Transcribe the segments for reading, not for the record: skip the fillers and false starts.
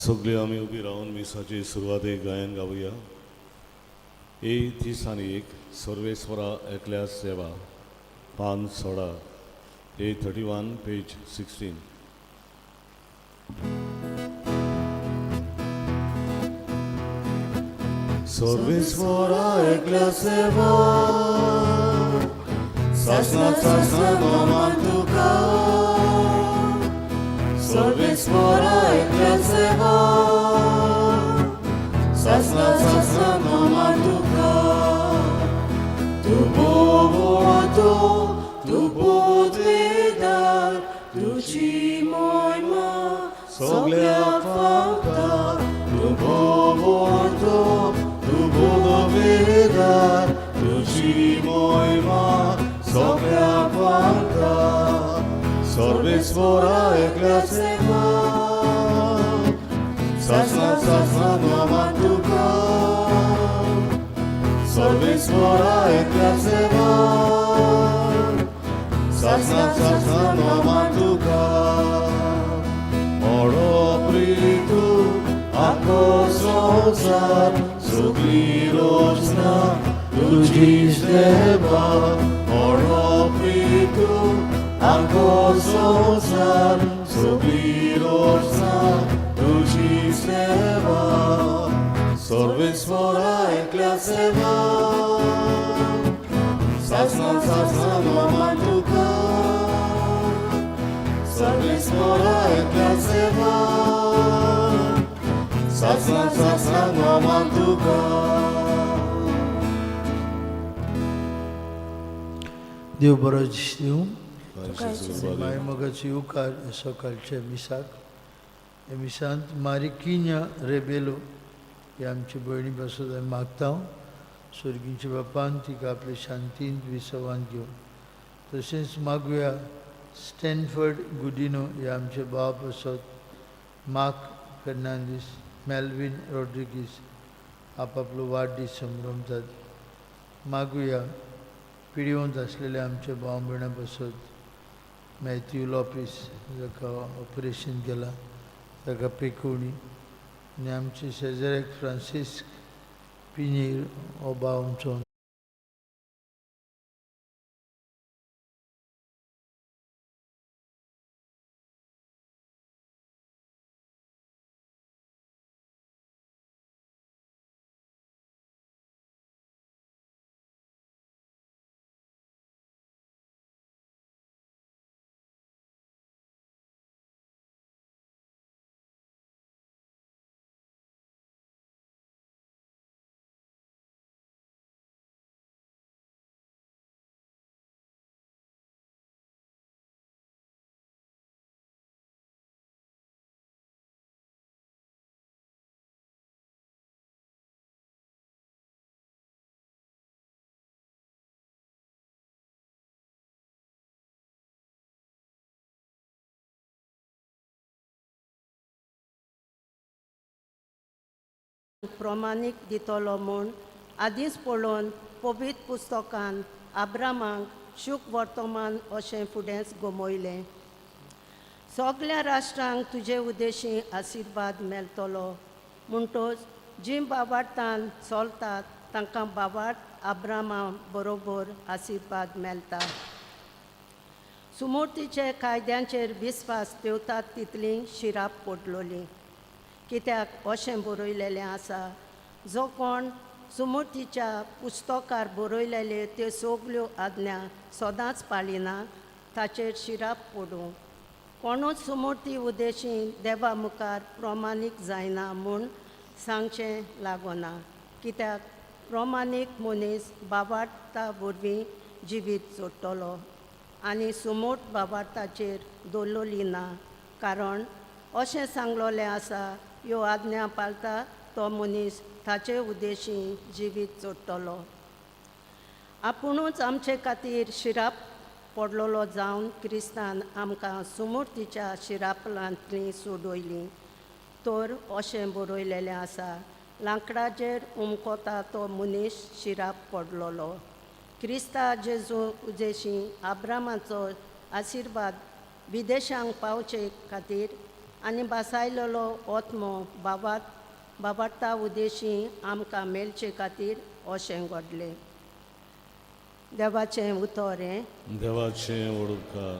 सगळे आम्ही उभी राहून मिसाची सुरवाती गायन गाऊया. ए 30 आणि 1 सर्वेश्वरा एकल्या सेवा पान 16 A31 पेज 16. सर्वेश्वरा एकल्या सेवा शासनाचा सन्मान तुका. सर्वेश्वरा एकल्या सेवा शासनाचा सन्मान तुका. तू बोलतो तू बोधलेदार तुझी महिमा सगळ्याक फावता. तू बोलतो तू बोधलेदार तुझी महिमा सगळ्याक फावता. सर्वेश्वरा एकल्या सेवा शासनाचा सन्मान तुका. सर्वेश्वरा एकल्या सेवा शासनाचा सन्मान तुका. प्रीतू आको संसार सगळी रोचना तुझी सेवा. प्रीतू आको संसार सगळी रोचना तुझी सेवा. सर्वेश्वरा एकल्या सेवा शासनाचा सन्मान तुका. सर्वेश्वरा एकल्या सेवा शासनाचा सन्मान तुका. देव बरो दिवं. माय मोगाची उकार सकाळच्या मिसाक. हे मिसांत मारिकिन्या रेबेलो ही आमची भयणी बसत हांवें मागता. स्वर्गीच्या बापान तिका आपले शांतीन विसवान घेवन. तशेंच मागुया स्टॅनफर्ड गुडिनो हे आमचे बाप आसत. मार्क फेर्नांदीस, मेल्विन रॉड्रिगीस आपापलो वाडदीस संभ्रमतात. मागुया पिडीवंत आसलेले आमचे भाव भयणां बसत. मॅथ्यू लॉपीस जाका ऑपरेशन केलां ताका पेकोवणी. आनी आमचे शेजाऱ्याक फ्रांसिस्क पिनेर हो भाव आमचो. प्रमाणीक दितलो म्हूण आदींच पळोवन पवित्र पुस्तकान आब्रामाक शूक वर्तमान अशें फुडेंच गोमयलें. सगळ्या राष्ट्रांक तुजे उद्देशी आशिर्वाद मेळटलो म्हणटच जीं बाबार्तान चलतात तांकां बाबार्थ आब्रामा बरोबर आशिर्वाद मेळटा. सुमूर्तीचे कायद्यांचेर विस्वास पेवतात तितली शिराप पडलोली. कित्याक अशें बरयलेलें आसा, जो कोण सुमूर्तीच्या पुस्तकार बरयलेल्यो त्यो सगल्यो आज्ञा सदांच पाळिना ताचेर शिराप पडूं. कोणूच सुमूर्ती उद्देशी देवा मुखार प्रमाणीक जायना म्हूण सांगचें लागना. कित्याक प्रमाणीक मनीस बाबार्था वरवीं जिवीत जोडटलो आनी सुमूर्त बाबार्थाचेर दवरलोली ना. कारण अशें सांगलोलें आसा, ह्यो आज्ञा पाळटा तो मनीस ताचे उद्देशी जिवीत जोडटलो. आपुणूच आमचे खातीर शिराप पडलोलो जावन क्रिस्तान आमकां सुमूर्तीच्या शिरापलांतली सोडयली. तर अशें बरयलेलें आसा, लांकडाचेर उमकोता तो मनीस शिराप पडलोलो. क्रिस्ता जेजू उद्देशी आब्रामाचो आशिर्वाद विदेशांक पावचे खातीर आनी बासायलेलो ओत्मो बाबाडटा उद्देशी आमकां मेलचे खातीर अशें घडलें. देवाचें उतर हें. देवाचें ओडकार.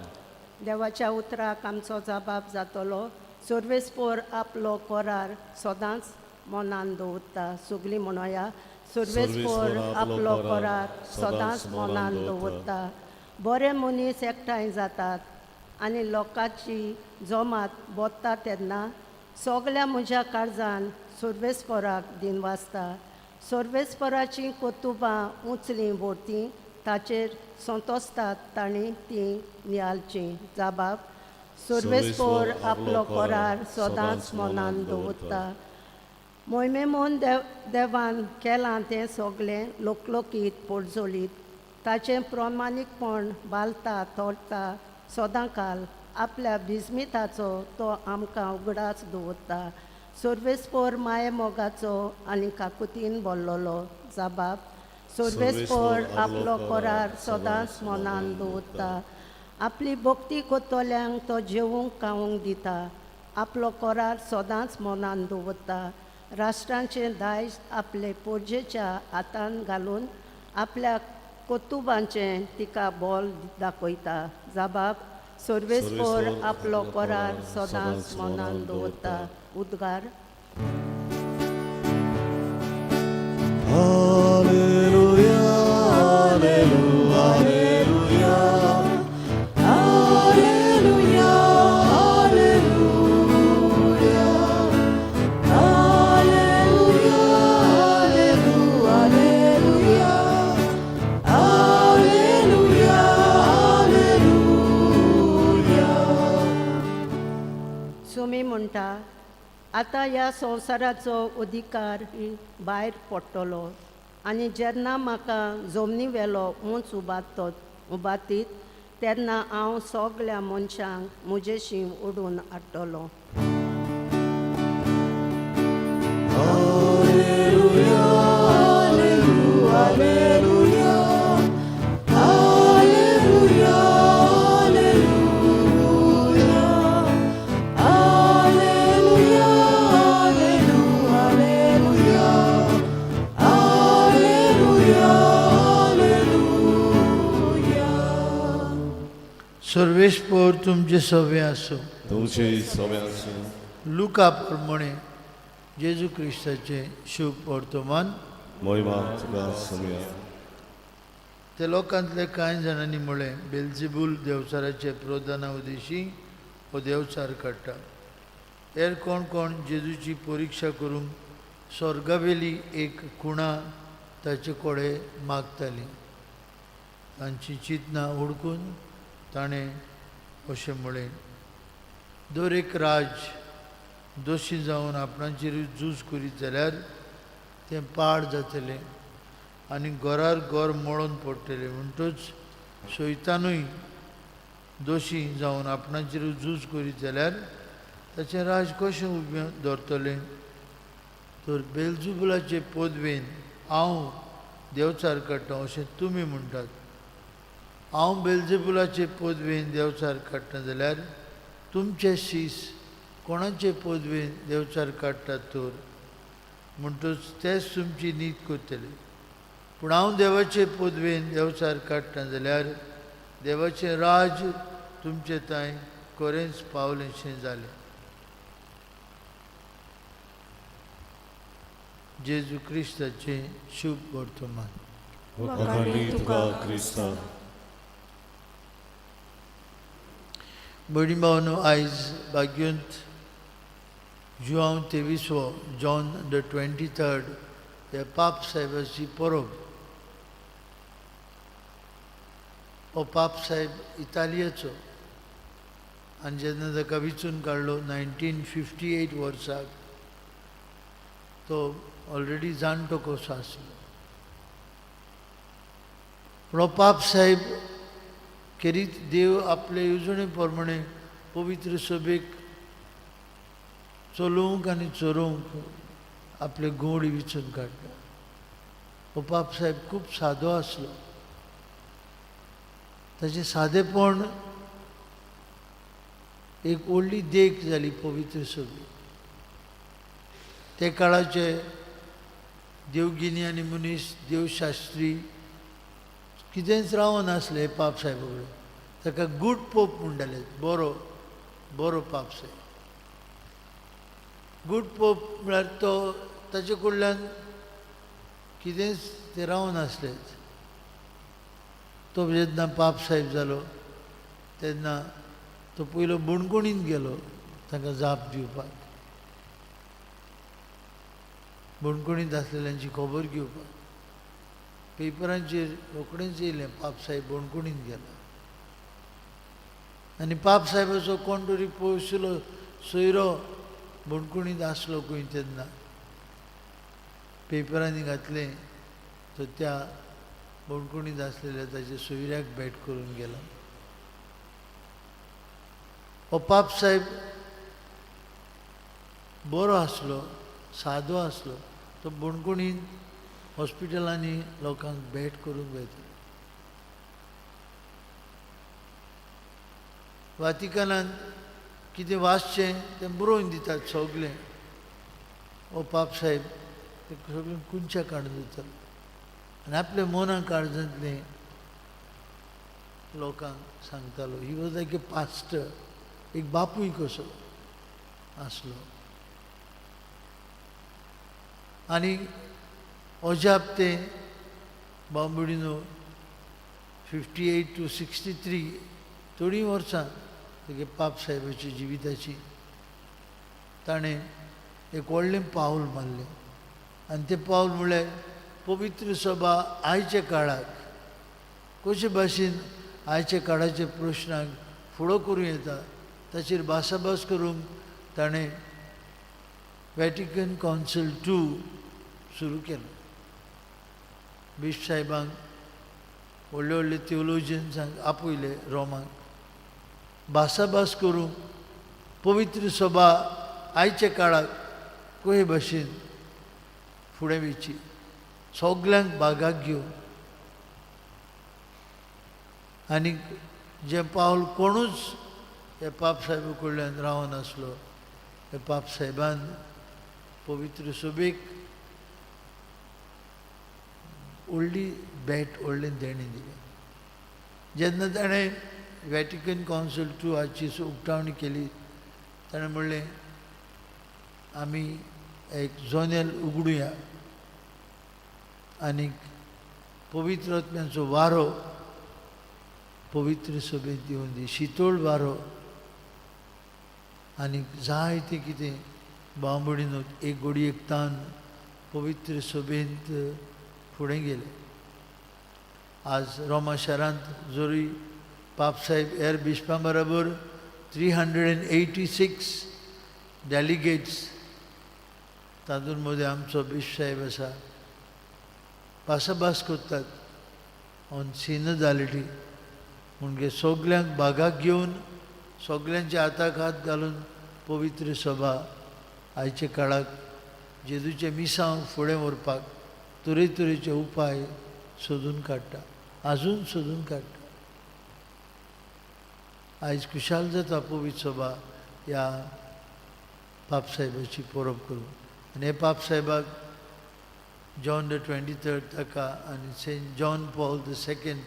देवाच्या उतराक आमचो जबाब जातलो. सर्वेस्पोर आपलो कोरार सदांच मनान दवरता. सगळीं म्हणोया. सर्वेस्पोर आपलो कोरार सदांच मनान दवरता. बरे मनीस एकठांय जातात आनी लोकांची जमात बोत्ता तेन्ना सगल्या म्हज्या काळजान सर्वेस्पोराक दिनवासता. सर्वेस्पोराचीं कोतुबां उंचलीं बोरतीं ताचेर संतोसतात तांणी तीं नियालचीं. जबाब. सर्वेस्पोर आपलो कोरार सदांच मनान दवरता. मोयमेमोन देवान केलां तें सगळें लोकलोकीत पडजोलीत. ताचें प्रमाणीकपण बालता तोडटा सदांकाल आपल्या बिजमिताचो तो आमकां उगडास दवरता. सर्वेस्पोर माये मोगाचो आनी काकुतीन भरलोलो. जबाब. सर्वेस्पोर आपलो कोरार सदांच मनान दवरता. आपली भक्ती कोत्तोल्यांक तो जेवूंक खावूंक दिता. आपलो कोरार सदांच मनान दवरता. राष्ट्रांचें दायज आपले पोरजेच्या हातान घालून आपल्या कोतुबांचें तिका बोल दाखयता. जबाब. सर्वेस्पोर आपलो कोरार सदांच मनान दवरता. उद्गार. Hallelujah, hallelujah, hallelujah, hallelujah, hallelujah, hallelujah, hallelujah, hallelujah, hallelujah. सुमी म्हणटा. आतां ह्या संवसाराचो अधिकार भायर पडटलो आनी जेन्ना म्हाका जमनी वेलो उंच उबातीत तेन्ना हांव सगल्या मनशांक म्हजेशी ओडून हाडटलो. Hallelujah, hallelujah, hallelujah, hallelujah, hallelujah, hallelujah, hallelujah, hallelujah. सर्वेस्पोर तुमचे सवे आसूं. तुमचे सवे आसूं. लुका प्रमाणे जेजू क्रिस्ताचे शुभ वर्तमान. महिमा तुका समिया. ते लोकांतले कांय जाणांनी म्हळें बेल्झेबूल देवचाराचे प्रोधाना उद्देशी हो देवचार काडटा. हेर कोण कोण जेजूची परिक्षा करूंक स्वर्गावेली एक कुणा ताचे कोडे मागतालीं. तांची चिंतना उडकून ताणें अशें म्हळें. दर एक राज दोशी जावन आपणाचेर झूज करीत जाल्यार तें पाड जातलें आनी घरार घर मोडून पडटलें. म्हणटच शैतानूय दोशी जावन आपणाचेर झूज करीत जाल्यार ताचें राज कशें उबें दवरतलें. तर बेल्झेबूलाचे पदवेन हांव देवचार काडटां अशें तुमी म्हणटात. हांव बेल्झेबूलाचे पदवेन देवचार काडटां जाल्यार तुमचे शीस कोणाचे पदवेन देवचार काडटात तर म्हणटच तेच तुमची नीत करतले. पूण हांव देवाचे पदवेन देवचार काडटां जाल्यार देवाचें राज तुमचे तांय खरेंच पावलेशें जालें. जेजू क्रिस्ताचें शुभ वर्तमान. वखाणी तुका क्रिस्ता. भयणी भावांनो, आयज भाग्यवंत जुआंव 23वो जॉन द 23rd हे पाप साहेबाची परब. हो पाप साहेब इतालियाचो आनी जेन्ना ताका वेंचून काडलो 1958 वर्साक तो ऑलरेडी जाणटो कसो आसलो. पूण हो पाप साहेब खेरीत देव आपले येवजणे प्रमाणे पवित्र सभेक चलोवंक आनी चोरोवंक आपले गोड विचून काडटा. हो पाप साहेब खूब सादो आसलो. ताचें सादेपण एक व्हडली देख जाली पवित्र सभी. ते काळाचे देवगिनी आनी मनीस देवशास्त्री कितेंच रावनासले पाप साहेबा कडेन. ताका गूड पोप म्हणटाले, बरो बरो पाप साहेब. गूड पोप म्हळ्यार तो ताचे कडल्यान कितेंच ते रावनासले. तो जेन्ना पाप साहेब जालो तेन्ना तो पयलो बुणकुणीन गेलो तांकां जाप दिवपाक, बुणकुणींत आसलेल्यांची खबर घेवपाक. पेपरांचेर रोखडेंच येयलें पाप साहेब बुणकुणीन गेला. आनी पाप साहेबाचो कोण तरी पयसुलो सोयरो बुणकुणींत आसलो खंय तेन्ना पेपरांनी घातलें. तो त्या बुणकुणींत आसलेल्या ताच्या सोयऱ्याक भेट करून गेला. हो पाप साहेब बरो आसलो, सादो आसलो. तो बुणकुणीन हॉस्पिटलांनी लोकांक भेट करूंक वयता. वातिकनांत कितें वाचचें तें बरोवन दितात सगलें. हो पाप साहेब तें सगळें कुंच्या काडून दितालो आनी आपल्या मोना काळजांतलें लोकांक सांगतालो. He was like A pastor, एक बापूय कसो आसलो. आनी अजाप तें बांबुडिनो 58 to 63 थोडीं वर्सां तेगे पाप साहेबाची जिविताची ताणें एक व्हडलें पावल मारलें. आनी तें पावल म्हळ्यार पवित्र सभा आयच्या काळाक कशे भाशेन आयच्या काळाच्या प्रश्नाक फुडो करूं येता ताचेर भासाभास करूंक ताणें वॅटिकन कावन्सील 2 सुरू केलो. बिश्प साहेबांक व्हडले व्हडले थियोलॉजियन्सांक आपयले रोमाक भासाभास करूंक पवित्र सभा आयच्या काळाक कशे भाशेन फुडें वयची, सगल्यांक भागाक घेवन. आनी जें पावल कोणूच हे पाप साहेबा कडल्यान रावनासलो. हे पाप साहेबान पवित्र सभेक व्हडली भेट, व्हडलें देणें दिलें. जेन्ना ताणें वॅटिकन कावन्सील 2 हाची उक्तावणी केली ताणें म्हणलें आमी एक जोनेल उगडुया आनीक पवित्र आत्म्याचो वारो पवित्र सभेंत दिवन दी, शितोळ वारो. आनीक जायतें कितें बांबुडीन एक घडयेक तान पवित्र सभेंत फुडें गेले. आज रोमा शारांत जोरी पाप साहेब हेर बिश्पां बरोबर 386 डेलिगेट्स, तातूंत मदें आमचो बिश्प साहेब आसा. भासाभास करतात ऑन सिनोडालिटी म्हणजे सगल्यांक भागाक घेवन सगल्यांच्या हाताक हात घालून पवित्र सभा आयच्या काळाक जेजूचे मिसांव फुडें व्हरपाक तरेतरेचे उपाय सोदून काडटा, आजून सोदून काडटा. आयज खुशाल जाता पवित्र सभा ह्या पाप साहेबाची परब करून. आनी हे पाप साहेबाक जॉन द 23rd ताका आनी सेंट जॉन पॉल II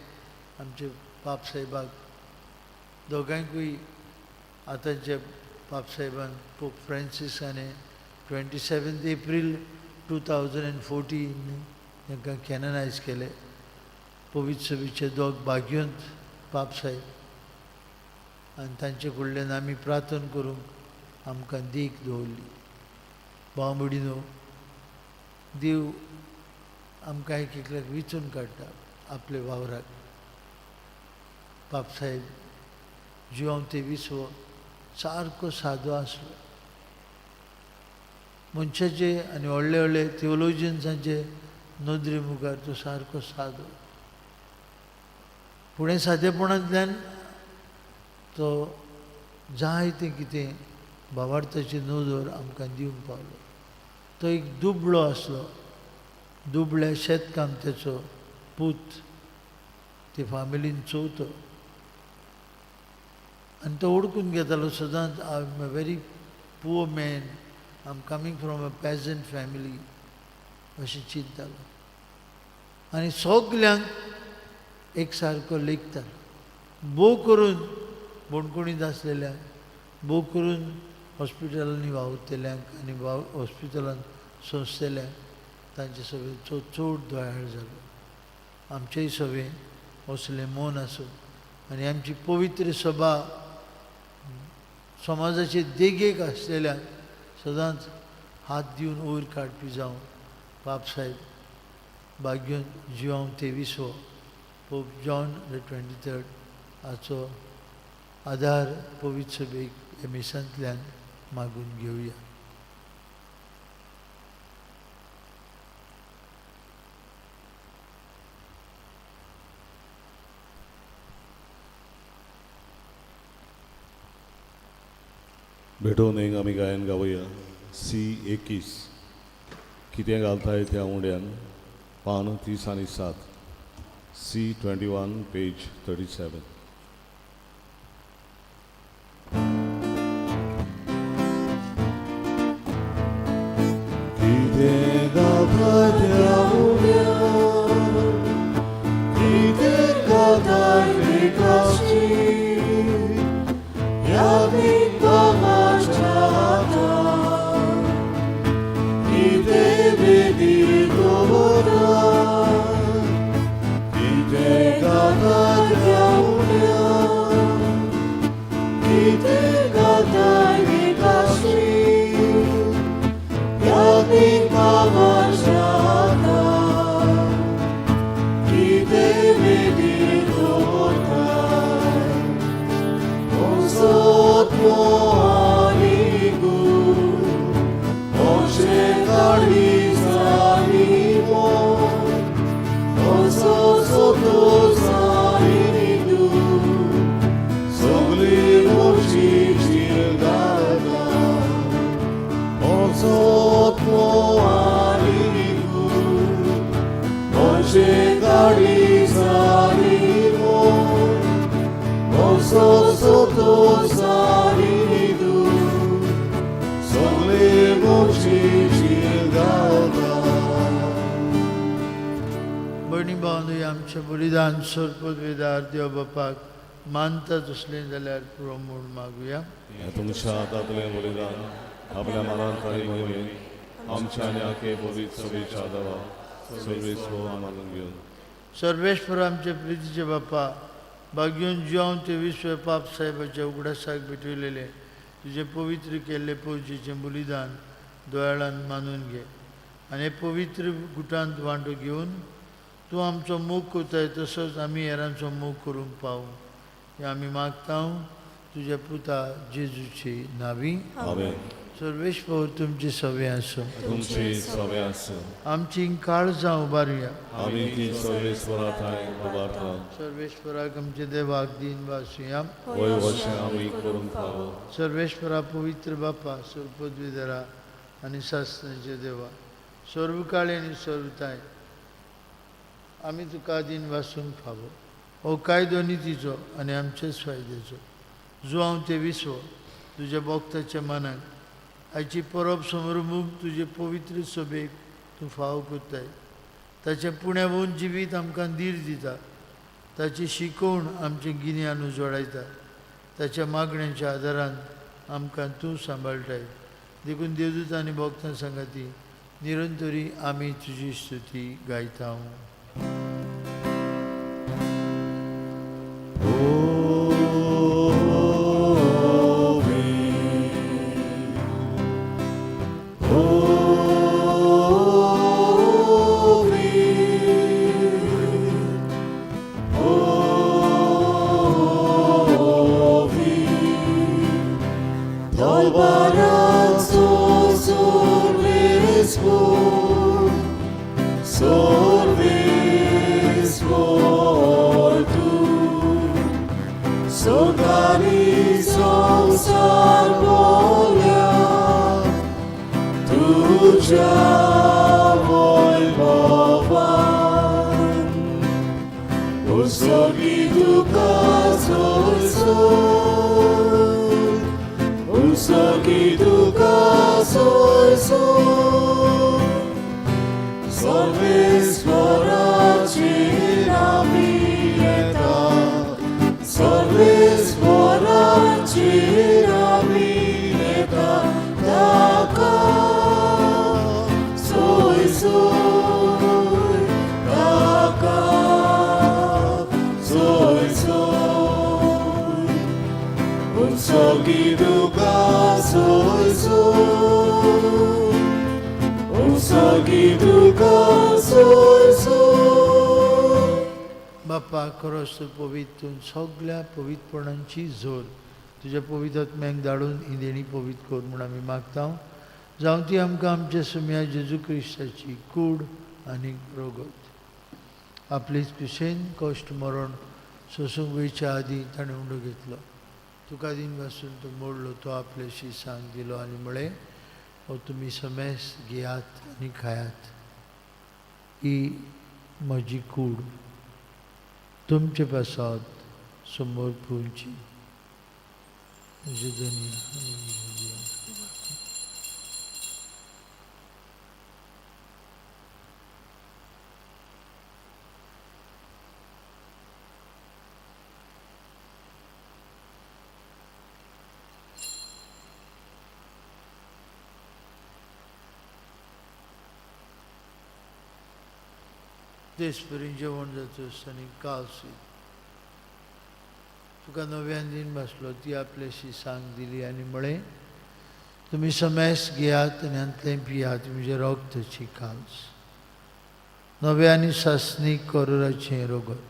आमचे पाप साहेबाक दोगांयकूय आतांचे पाप साहेबान पोप फ्रांसीसाने 27 एप्रील 2014 तांकां कॅननायज केले. पवित्र सभेचे दोग भाग्यवंत पाप साहेब आनी तांचे कडल्यान आमी प्रार्थना करूंक आमकां देख दवरली. बांबुडिनो देव आमकां एक एकल्याक विचून काडटा आपले वावराक. पाप साहेब जिवांव 23वो सारको सादो आसलो. मनशाचे आनी व्हडले व्हडले थियोलॉजियन्सांचे नदरे मुखार तो सारको सादो. फुडें सादेपणांतल्यान तो जायतें कितें भावार्थाची नदर आमकां दिवंक पावलो. तो एक दुबळो आसलो, दुबळ्या शेतकामत्याचो पूत, ते फामिलीन चवथो. आनी तो ओळखून घेतालो सदांच I am a very poor man, I am coming from a peasant family अशें चिंततालो. आनी सगल्यांक एक सारको लेखतालो. भोव करून बोणकुणीत आसलेल्यांक, भोव करून हॉस्पिटलांनी वावुरतेल्यांक आनी हॉस्पिटलांत सोंसतेल्यांक तांचे सभेचो चड दोयाळ जालो. आमचेय सभेन असलें मौन आसूं आनी आमची पवित्र सभा समाजाचे देगेक आसलेल्यांक सदांच हात दिवन वयर काडपी जावं पाप साहेब भाग्योन जिवांव 23वो पोप जॉन द 23rd हाचो आदार पवित्र सभेक हे मिसांतल्यान मागून घेवया. भेटोवन एक आमी गायन गावया. C21 कितें घालताय त्या उंड्यान पान 37. C21 page 37. कितें घालताय त्या उंड्यान, कितें घालताय विकासची, यादी बाबाच्या हातान, कितें वेदी दवरताय, कितें घालताय त्या उंड्यान, कितें घालताय विकासची, यादी बाबाच्या हातान, कितें वेदी दवरताय. Sotmo amigu, oce carizanimo, oso soto sanidu, sogli moci cirgada. Sotmo amigu, oce carizanimo, oso soto sanidu, sogli moci cirgada. भयणी भावांनो, आमचें बलिदान सोरपदवेदार देव बापाक मानतात असलें जाल्यार पुरो म्हूण मागुया. तुमच्या हातांतलें बलिदान आपल्या मनांतली घेवन आमच्या आनी आखे पवित्र सभेच्या आदाराक सर्वेस्व मानून घेवन. सर्वेश्वर आमचे प्रितीचे बापा, भाग्योन जिवांव 23व्या पाप साहेबाच्या उगडासाक भेटयलेले तुजे पवित्र केल्ले पौजेचें बलिदान दोयाळान मानून घे आनी हे पवित्र गुटांत वांटो घेवन तूं आमचो मोग कोताय तसोच आमी हेरांचो मोग करूंक पावूं. हें आमी मागता तुज्या पुता जेजूची नांवी. आमेन. सर्वेश्वर तुमची सवे आसूं. तुमची सवे आसूं. आमची काळजां उबारुया. आमी ती सर्वेस्वराक उबारता. सर्वेश्वराक आमचे देवाक दिन वासुया. वय वर्षे आमी करूंक पावो. सर्वेश्वरा पवित्र बापा, सर्वपदवीधरा आनी शास्त्रांचे देवा, सर्वकाळी आनी सर्वताय आमी तुका दिन वासूंक फावो. हो कायदो नितीचो आनी आमचेच फायद्याचो. जुवांव 23वो तुज्या भक्ताच्या मनाक आयची परब समरमूग तुजे पवित्र सभेक तूं फाव कोत्ताय. ताचे पुण्यावून जिवीत आमकां धीर दिता. ताची शिकवण आमचे गिन्यान उजवाडायता. ताच्या मागण्यांच्या आदारान आमकां तूं सांबाळटाय. देखून देवदूत आनी भक्तां सांगाती निरंतरी आमी तुजी स्तुती गायता. Usogi duka soy Ousagiduka soiso, Ousagiduka soiso. बाप्पा खरोच तूं पवित्र सगळ्या पवित्रपणांची जोर तुझ्या पवित्रात्म्यांक धाडून ही देणी पवित्र कर म्हूण आमी मागता जावं ती आमकां आमच्या सुम्या जेजू क्रिस्ताची कूड आनी रोगत आपलीच पिशेन कश्ट मरण सोसूंक वयच्या आदीं ताणें उंडो घेतलो तुका दिन पासून तो मोडलो तो आपल्या शिसांक दिलो आनी म्हळें हो तुमी समेस घेयात आनी खायात ही म्हजी कूड तुमचे पासत समोर पुंची देशभरीन जेवण जाता आसतना कालसी तुका नव्यान दिन बसलो ती आपल्याशी सांग दिली आनी म्हळें तुमी समेस घेयात आनी अंतलें पियात म्हजे रगताची काल्स नव्या आनी सासणीक करोराचें रोगत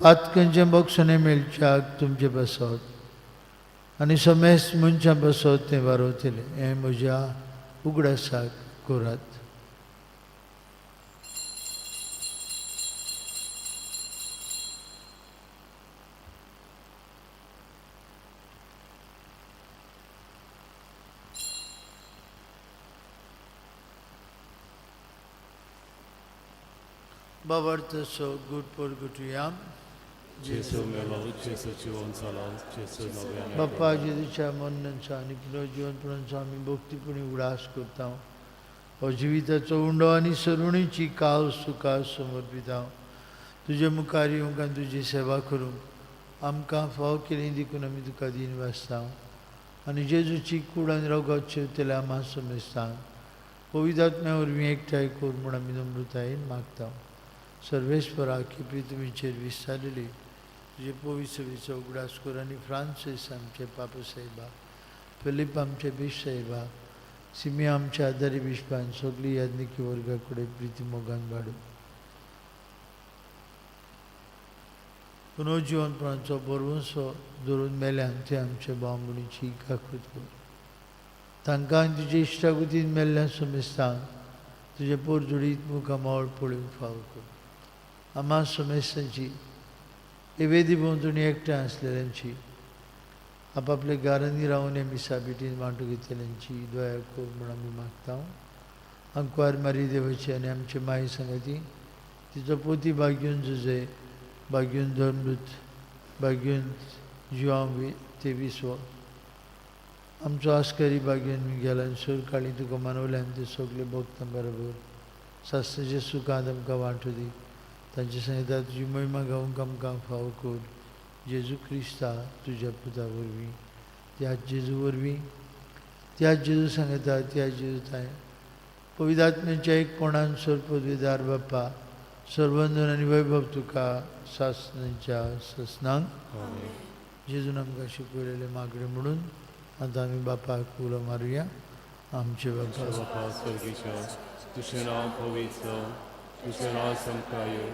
पातकांचें बक्षणें मेळच्याक तुमचे बसत आनी समेस मनशां बसत तें वारोतलें हें म्हज्या उगडासाक करात Bavartaso good purgatoryam. Jesu melo, Jesu ciwon salam, Jesu nowiane. बाप्पा जेजूच्या मरणाचा आणि पुनर्जीवनपणाचा आम्ही भक्तीपणे उडास करता हो जिविताचो उंडो आनी सरुणीची काल सुका समर्पिता तुजे मुखार येवंक आनी तुजी सेवा करूंक आमकां फाव केली देखून आमी तुका दिन वाचता आनी जेजूची कूड आनी रगत शेवतले आम्हा समजता पवित्रात्म्या वरवीं एकठांय कर म्हूण आमी नम्रतायेन मागता सर्वेश्वरा केपी तुमीचेर विस्तारलेली तुजे पवित्र सेवेचो उगडास कर आनी फ्रांसीस आमचे पाप साहेबा फिलीप आमचे बिश साहेबा सिमी आमच्या आदारी बिश्पान सगळी याज्ञिकी वर्गा कडेन प्रिती मोगान वाडूं पुनर्जीवनपणाचो बरवंसो धरून मेल्यान ते आमचे बांबणीची काकूत कर तांकां तुजे इश्टागुतीन मेल्ल्या समेस्तां तुजे पोरजोडीत मुखामोळ पळोवंक फाव कर आम्हा समेस्तांची एवेदी भोंवतणी एकठांय आसलेल्यांची आपापल्या घरांनी रावन हे मिसाबिटीन वांटो घेतलेल्यांची दया कर म्हूण आमी मागता अंकवार मारी देवाची आनी आमचे माय सांगाती तिचो पोती भाग्यून झुजे भाग्यून धर्मृत भाग्यून जिवां तेवीसवो आमचो आस्करी भाग्यून गेला आनी सूर काळी तुका मानवल्यान ते सगळे भक्तां बरोबर सासणाच्या सुखांत आमकां वांटो दी तांचे सांगता तुजी महिमा गावूंक आमकां फाव कर जेजू क्रिस्ता तुज्या पुता वरवीं त्याच जेजू वरवीं त्याच जेजू सांगता त्या जेजू ताय पवित्रात्म्याच्या एक कोणान सर पदवीदार बाप्पा सर्वंदन आनी वैभव तुका सासणाच्या ससनांक जेजून आमकां शिकयलेले मागणे म्हणून आतां आमी बापाक उलो मारुया आमचे बापा स्वर्गीच्या तुझें नांव पवित्र तुझें नांव संकायो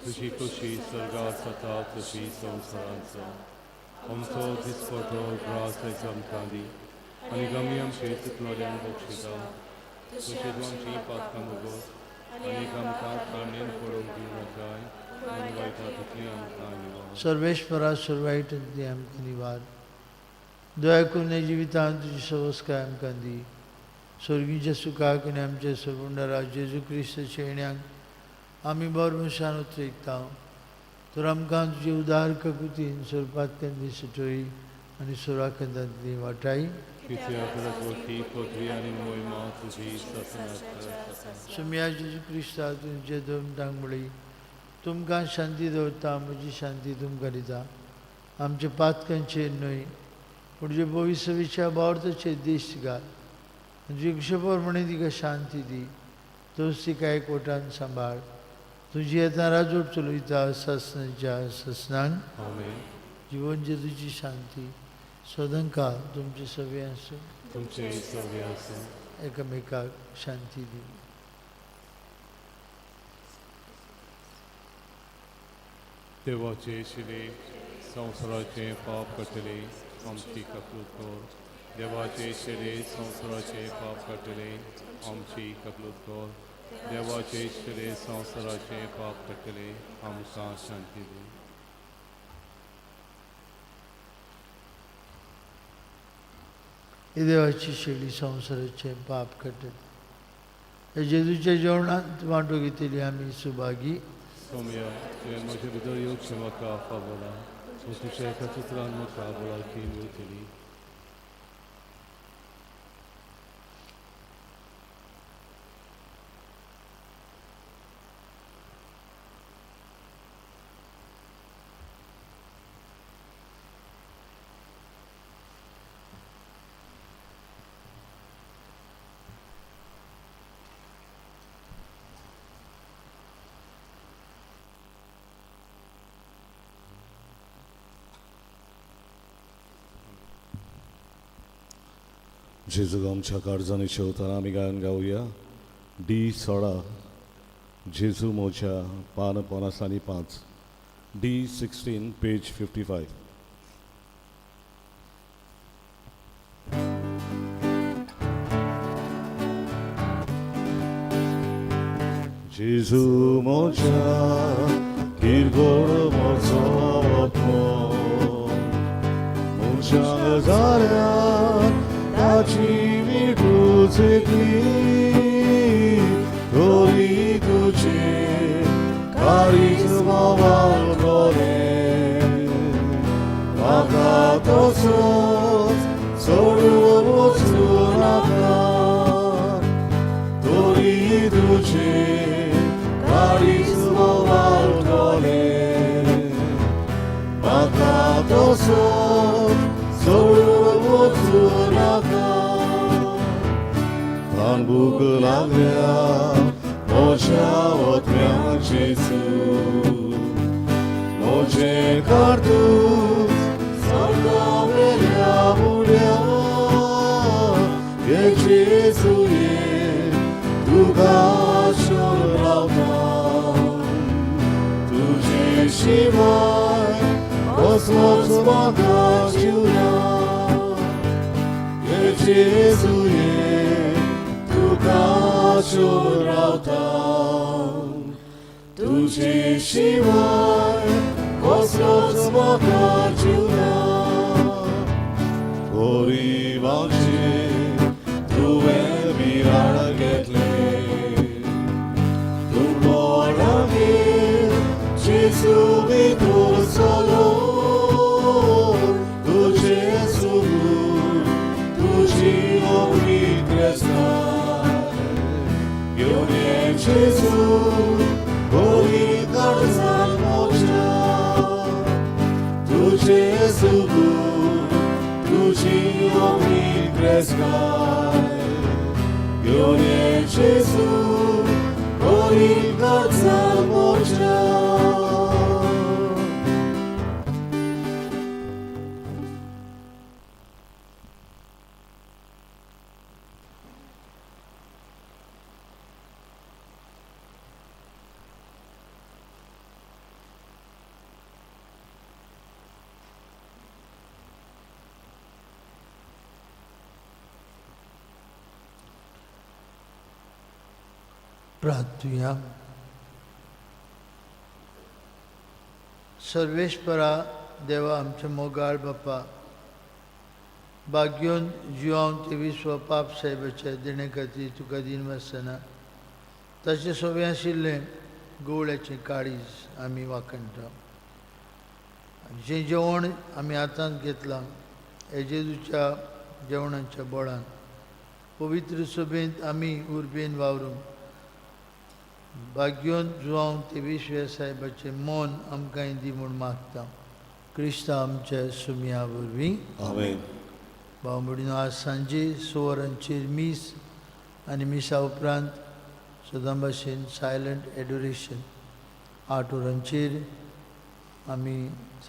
तुजी खुशी स्वर्गांत जाता तशी संवसारांत जावं आमचो दिसपटो ग्रास आयज आमकां दी आनी आमी आमचे चुकलोल्यांक बक्षिता तशेंच आमची पातकां भोगोस आनी आमकां काणयेन पडोवंक दिवं नाकाय आनी वायटांतली आमकां निवार सर्वेश्वरा सर्वायट दी आमकां निवार दया करून हे जिवितांत तुजी संस्कार आमकां दी स्वर्गीच्या सुखाक आनी आमच्या सर्वुंडरा जेजू क्रिस्ताच्या येण्याक आमी बरमशान उतरयता तर आमकां तुजे उदार काकुतीन सुरपात्यांनी सुटोई आनी सुराखंदांतली वाटाई कित्याक पदवी आनी मोहिमा तुजी ससनात सुम्या जेजू क्रिस्ता तुमचे धर्मतांक म्हळी तुमकां शांती दवरता म्हजी शांती तुमकां दिता आमचे पातकांचेर न्हय पूण जे भविसवीच्या बावरताचेर दिश्ट घाल तुजी क्षपोरमणे तिका शांती दी तोच तिका एकवटान सांबाळ तुजी येता राजवट चलयता ससनाच्या ससनांक जीवन जेजूची शांती सदांकाळ तुमची सवय आसूं तुमचे सगळे आसूं एकामेकाक शांती दी. देवाचे शिले संवसाराचे पाप कटले आमची कपलूत कर. देवाचे शिले संवसाराचे पाप कटले आमची कपलूत कर. देवाचे शिले संवसाराचे पाप कटले आमकां शांती दी. ही देवाची शेळी संवसाराचे पाप कटत. हे जेजूच्या जेवणात वांटो घेतली आमी सुभागी. सौम्या तुवें म्हजे भितर येवचें म्हाका फावला. तुज्या एका चित्रान म्हाका भलायकी मेळटली. जेजूक आमच्या काळजांनी शेवताना आमी गायन गावया. D16 जेजू मोच्या पान 50 आनी 5. D16 page 55. जेजू मोच्या किरकोळ मोचो मोच्या गजाऱ्यात ताची विटूच थोरी तुझे काळीज मोवाल गोरे. म्हाका तसोच सोडून वचूं नाका. थोरी तुझे काळीज मोवाल गोरे. म्हाका तसोच सोडून वचूं नाका. भूक लागल्या मोच्या ओतम्या जेजू. मोचे काडून सगळ्या वेल्या बुड्या. ये जेजू ये तुका शोध रावता. तुजे शिवाय कसलोच म्हाका जीव ना. ये जेजू ये तुका शोध रावता. तुजे शिवाय कसलोच म्हाका जीव ना. गोरिबाचे तुवें बिराड घेतले. तूं बोलांगेर जेजू भितर चलो. तुजे सुगून तुजी ओगी क्रेस्तांव. घेवन ये जेजू गोरी काळजान मोच्या. तुजे सुगून तुजी ओगी क्रेस्तांव. घेवन ये जेजू गोरी काळजान मोच्या. प्रार्थुया. सर्वेश्वरा देवा आमचे मोगाळ बापा. भाग्योन जिवांव 23 पाप साहेबाच्या दिणे खातीर तुका दिन वासना. ताचे सवय आशिल्लें गवळ्याचें काळीज आमी वाखणटा. जें जेवण आमी हातांत घेतलां हे जेजूच्या जेवणाच्या बोळान पवित्र सभेंत आमी उर्बेन वावरूंक भाग्योन जुवांव 23 साहेबाचें मन आमकां दी म्हूण मागता. क्रिस्ता आमच्या सुमया वरवीं. आमेन. भाव भयणीनो, आज सांजे 6 वरांचेर मीस आनी मिसा उपरांत सदां भाशेन सायलंट एडोरेशन 8 वरांचेर आमी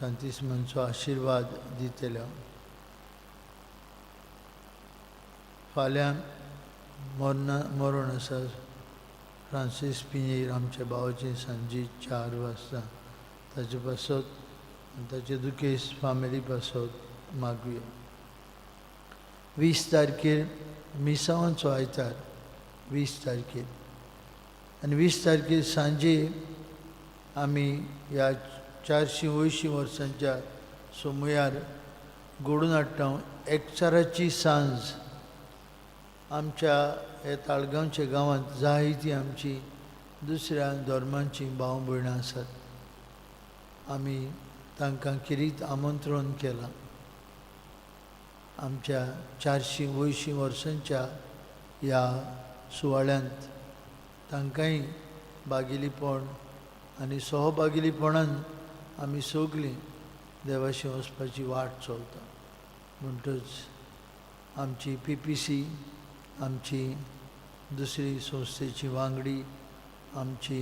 सांतिस्मांचो आशिर्वाद दितले. फाल्यां मरण आसा फ्रांसीस पिनेर आमच्या भावाची सांजी 4 वाजता ताचे पासत आनी ताचे दुखेस फामिली पासत मागुया. 20 तारखेर मिसावांचो आयतार 20 तारखेर आनी 20 तारखेर सांजे आमी ह्या 480 वर्सांच्या सोमयार घडोवन हाडटा एकचाराची सांज. आमच्या हे ताळगांवच्या गांवांत जायतीं आमची दुसऱ्या धर्मांची भाव भयणां आसात. आमी तांकां किरीत आमंत्रण केलां. आमच्या 480 वर्सांच्या ह्या सुवाळ्यांत तांकांय भागिलीपण आनी सहभागिलीपणान आमी सगलीं देवाशी वचपाची वाट चलता. म्हणटच आमची PPC, आमची दुसरी संस्थेची वांगडी, आमची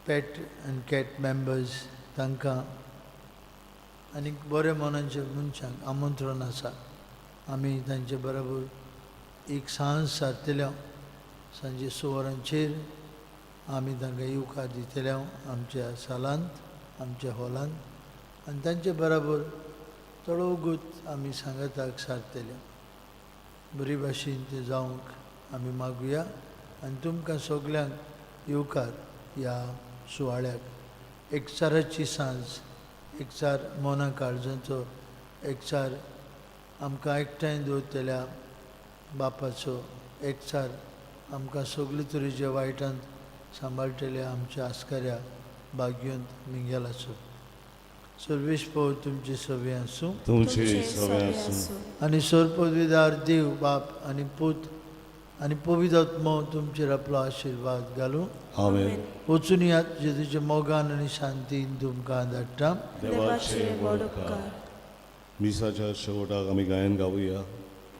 पेट आनी कॅट मेंबर्स तांकां आनी बऱ्या मनाच्या मनशांक आमंत्रण आसा. आमी तांचे बरोबर एक सांज सारतल्या सांजे 6 वरांचेर आमी तांकां येवकार दितल्या आमच्या सालांत आमच्या हॉलांत आनी तांचे बरोबर तळोगूत आमी सांगाताक सारतल्या. बरी भाशेन ते जावंक आमी मागुया आनी तुमकां सगल्यांक येवकार ह्या सुवाळ्याक. एकचाराची सांज, एकचार मना काळजांचो एकचार आमकां एकठांय दवरतल्या बापाचो एकचार आमकां सगळे तरेच्या वायटांत सांबाळटल्या आमच्या आस्काऱ्या भाग्यवंत मिंगेलाचो. सर्वेस्पर तुमचे सवे आसूं तुमचे सवे आसूं. आनी सर्वपदवीदार देव बाप आनी पूत आनी पवित्र आत्मो तुमचेर आपलो आशिर्वाद घालूं. आमेन. वचून यात जेजूच्या मोगान आनी शांतीन तुमकां धाडटा. देवाचे व्हड उपकार. मिसाच्या शेवटाक आमी गायन गावुया.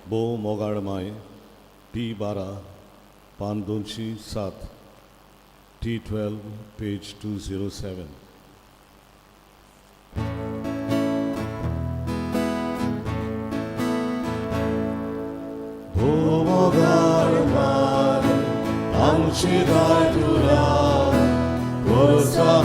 भोव मोगाळ माय P12 पान 207 T12 पेज 207. भोव मोगाळ माय आमची दाय तुला वर्सां